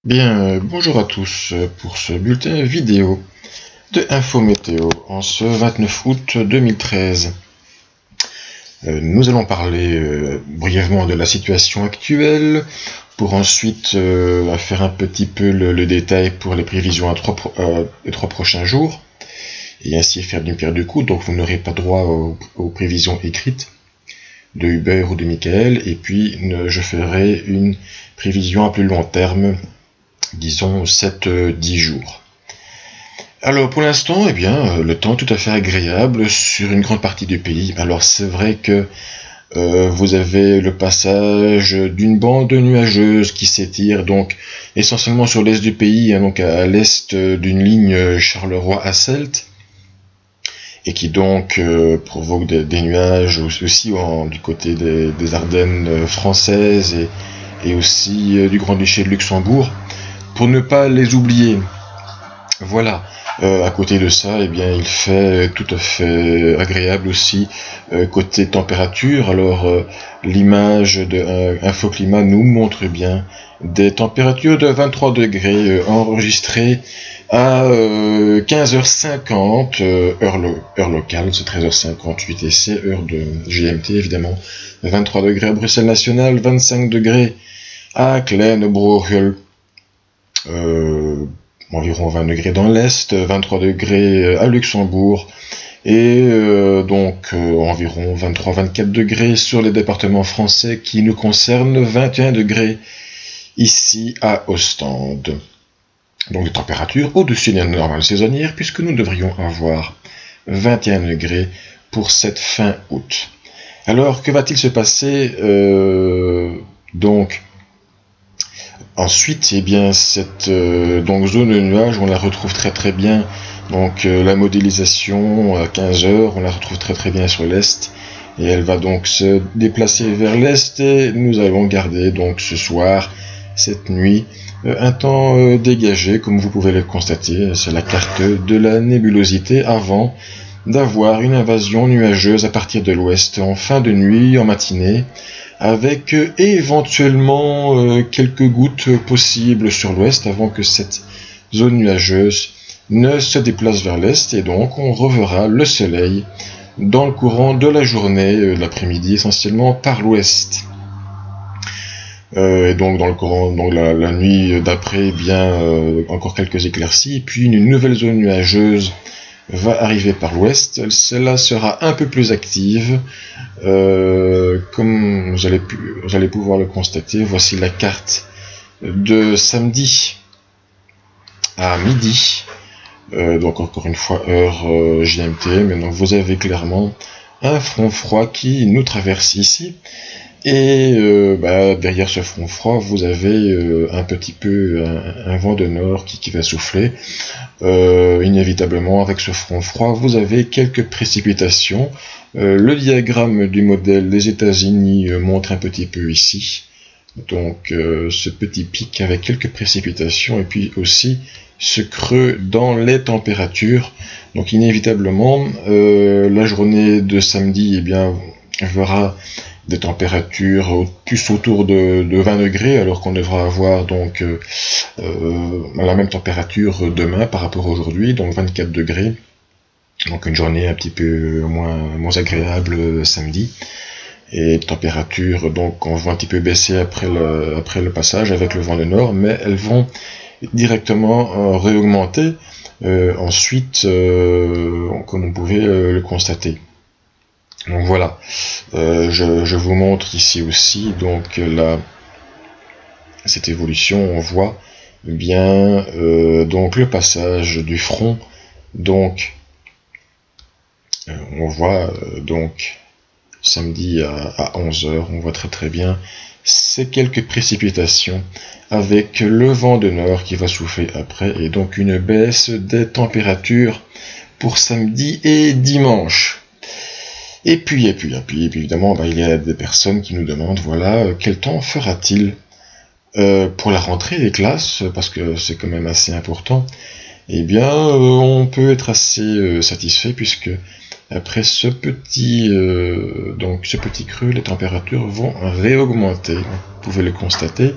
Bien, bonjour à tous pour ce bulletin vidéo de Info Météo en ce 29 août 2013. Nous allons parler brièvement de la situation actuelle pour ensuite faire un petit peu le détail pour les prévisions les 3 prochains jours et ainsi faire d'une pierre deux coups. Donc vous n'aurez pas droit aux prévisions écrites de Hubert ou de Michael, et puis je ferai une prévision à plus long terme, disons 7-10 jours. Alors pour l'instant, le temps est tout à fait agréable sur une grande partie du pays. Alors c'est vrai que vous avez le passage d'une bande nuageuse qui s'étire donc essentiellement sur l'est du pays, donc à l'est d'une ligne Charleroi-Hasselt, et qui donc provoque des nuages aussi du côté des Ardennes françaises et aussi du Grand-Duché de Luxembourg, pour ne pas les oublier. Voilà. À côté de ça, il fait tout à fait agréable aussi côté température. Alors l'image de Infoclimat nous montre bien des températures de 23 degrés enregistrées à 15h50 heure locale, c'est 13h50 UTC, heure de GMT évidemment. 23 degrés à Bruxelles National, 25 degrés à Kleine-Brochel, environ 20 degrés dans l'Est, 23 degrés à Luxembourg, et environ 23-24 degrés sur les départements français qui nous concernent, 21 degrés ici à Ostende. Donc des températures au-dessus des normales saisonnières, puisque nous devrions avoir 21 degrés pour cette fin août. Alors, que va-t-il se passer ensuite, cette zone de nuages, on la retrouve très bien. Donc la modélisation à 15h, on la retrouve très bien sur l'est, et elle va donc se déplacer vers l'est, et nous allons garder donc ce soir, cette nuit, un temps dégagé, comme vous pouvez le constater. C'est la carte de la nébulosité avant d'avoir une invasion nuageuse à partir de l'ouest en fin de nuit, en matinée, avec éventuellement quelques gouttes possibles sur l'ouest avant que cette zone nuageuse ne se déplace vers l'est, et donc on reverra le soleil dans le courant de la journée, l'après-midi essentiellement par l'ouest. Et donc dans le courant, la nuit d'après, encore quelques éclaircies, puis une nouvelle zone nuageuse va arriver par l'ouest. Celle-là sera un peu plus active, comme vous allez pouvoir le constater. Voici la carte de samedi à midi, donc encore une fois heure GMT, mais donc vous avez clairement un front froid qui nous traverse ici, et derrière ce front froid vous avez un petit peu un vent de nord qui va souffler. Inévitablement, avec ce front froid, vous avez quelques précipitations. Le diagramme du modèle des États-Unis montre un petit peu ici, donc ce petit pic avec quelques précipitations, et puis aussi ce creux dans les températures. Donc inévitablement, la journée de samedi verra des températures plus autour de 20 degrés, alors qu'on devra avoir donc la même température demain par rapport à aujourd'hui, donc 24 degrés. Donc une journée un petit peu moins agréable samedi. Et température, donc on va un petit peu baisser après le passage avec le vent de nord, mais elles vont directement réaugmenter ensuite, comme on pouvait le constater. Donc voilà, je vous montre ici aussi donc cette évolution. On voit bien donc le passage du front. Donc on voit donc samedi à 11h, on voit très bien ces quelques précipitations avec le vent de nord qui va souffler après, et donc une baisse des températures pour samedi et dimanche. Et puis évidemment, il y a des personnes qui nous demandent, voilà, quel temps fera-t-il pour la rentrée des classes, parce que c'est quand même assez important. On peut être assez satisfait, puisque après ce petit creux, les températures vont réaugmenter. pouvez le constater,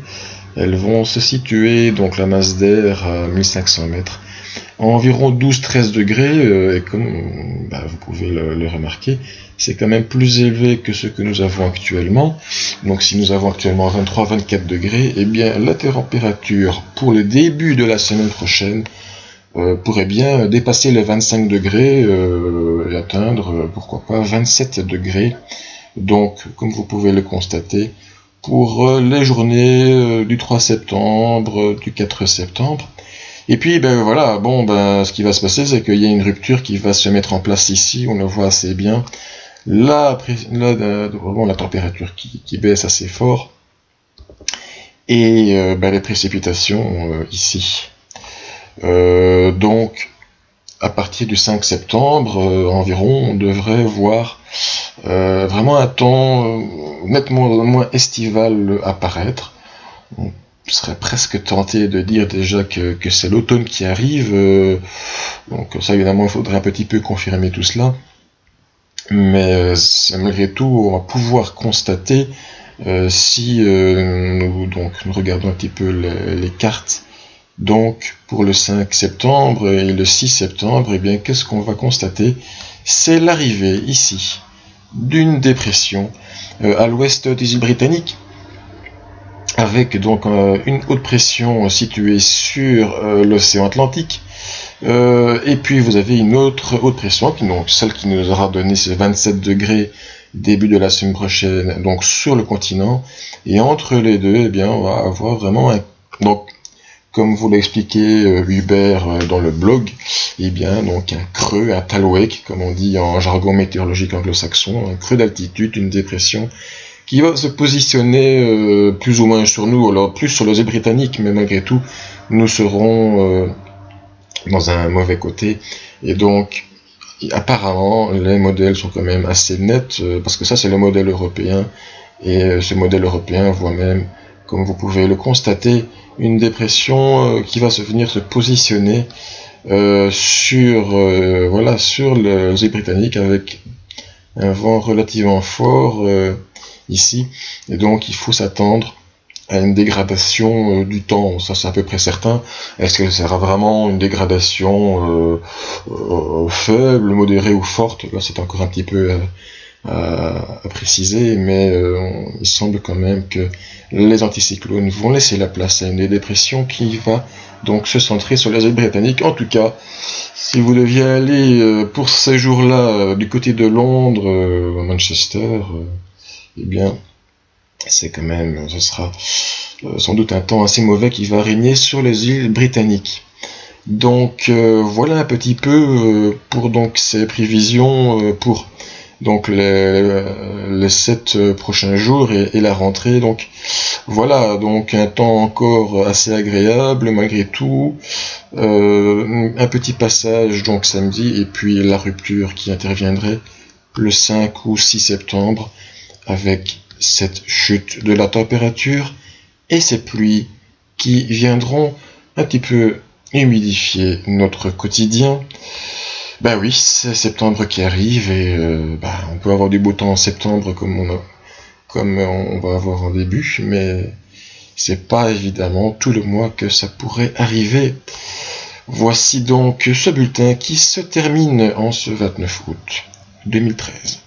elles vont se situer, donc la masse d'air à 1500 mètres, à environ 12-13 degrés, et comme vous pouvez le remarquer, c'est quand même plus élevé que ce que nous avons actuellement. Donc si nous avons actuellement 23-24 degrés, eh bien la température pour le début de la semaine prochaine pourrait bien dépasser les 25 degrés et atteindre, pourquoi pas, 27 degrés. Donc, comme vous pouvez le constater, pour les journées du 3 septembre, du 4 septembre. Et puis, voilà, ce qui va se passer, c'est qu'il y a une rupture qui va se mettre en place ici, on le voit assez bien. Là, vraiment la température qui baisse assez fort. Et les précipitations ici. Donc, à partir du 5 septembre environ, on devrait voir vraiment un temps nettement moins estival apparaître. On serait presque tenté de dire déjà que c'est l'automne qui arrive. Donc ça, évidemment, il faudrait un petit peu confirmer tout cela. Mais malgré tout, on va pouvoir constater, si nous regardons un petit peu les cartes, donc pour le 5 septembre et le 6 septembre, eh bien qu'est-ce qu'on va constater? C'est l'arrivée ici d'une dépression à l'ouest des îles Britanniques, avec donc une haute pression située sur l'océan Atlantique. Et puis vous avez une autre haute pression, donc celle qui nous aura donné ces 27 degrés début de la semaine prochaine, donc sur le continent. Et entre les deux, eh bien on va avoir vraiment donc comme vous l'expliquez Hubert dans le blog, eh bien donc un creux, un talwake, comme on dit en jargon météorologique anglo-saxon, un creux d'altitude, une dépression qui va se positionner plus ou moins sur nous, alors plus sur les îles Britanniques, mais malgré tout, nous serons dans un mauvais côté. Et donc, apparemment, les modèles sont quand même assez nets, parce que ça, c'est le modèle européen, et ce modèle européen voit même, comme vous pouvez le constater, une dépression qui va venir se positionner sur les îles Britanniques avec un vent relativement fort ici, et donc il faut s'attendre à une dégradation du temps, ça c'est à peu près certain. Est-ce que ça sera vraiment une dégradation faible, modérée ou forte? Là c'est encore un petit peu à préciser, mais il semble quand même que les anticyclones vont laisser la place à une dépression qui va donc se centrer sur les îles Britanniques. En tout cas, si vous deviez aller pour ces jours-là du côté de Londres, Manchester, eh bien c'est quand même, ce sera sans doute un temps assez mauvais qui va régner sur les îles Britanniques. Donc voilà un petit peu pour donc ces prévisions pour donc les 7 prochains jours et la rentrée. Donc voilà, donc un temps encore assez agréable malgré tout, un petit passage donc samedi, et puis la rupture qui interviendrait le 5 ou 6 septembre avec cette chute de la température et ces pluies qui viendront un petit peu humidifier notre quotidien. Oui, c'est septembre qui arrive, et on peut avoir du beau temps en septembre comme on va avoir en début, mais c'est pas évidemment tout le mois que ça pourrait arriver. Voici donc ce bulletin qui se termine en ce 29 août 2013.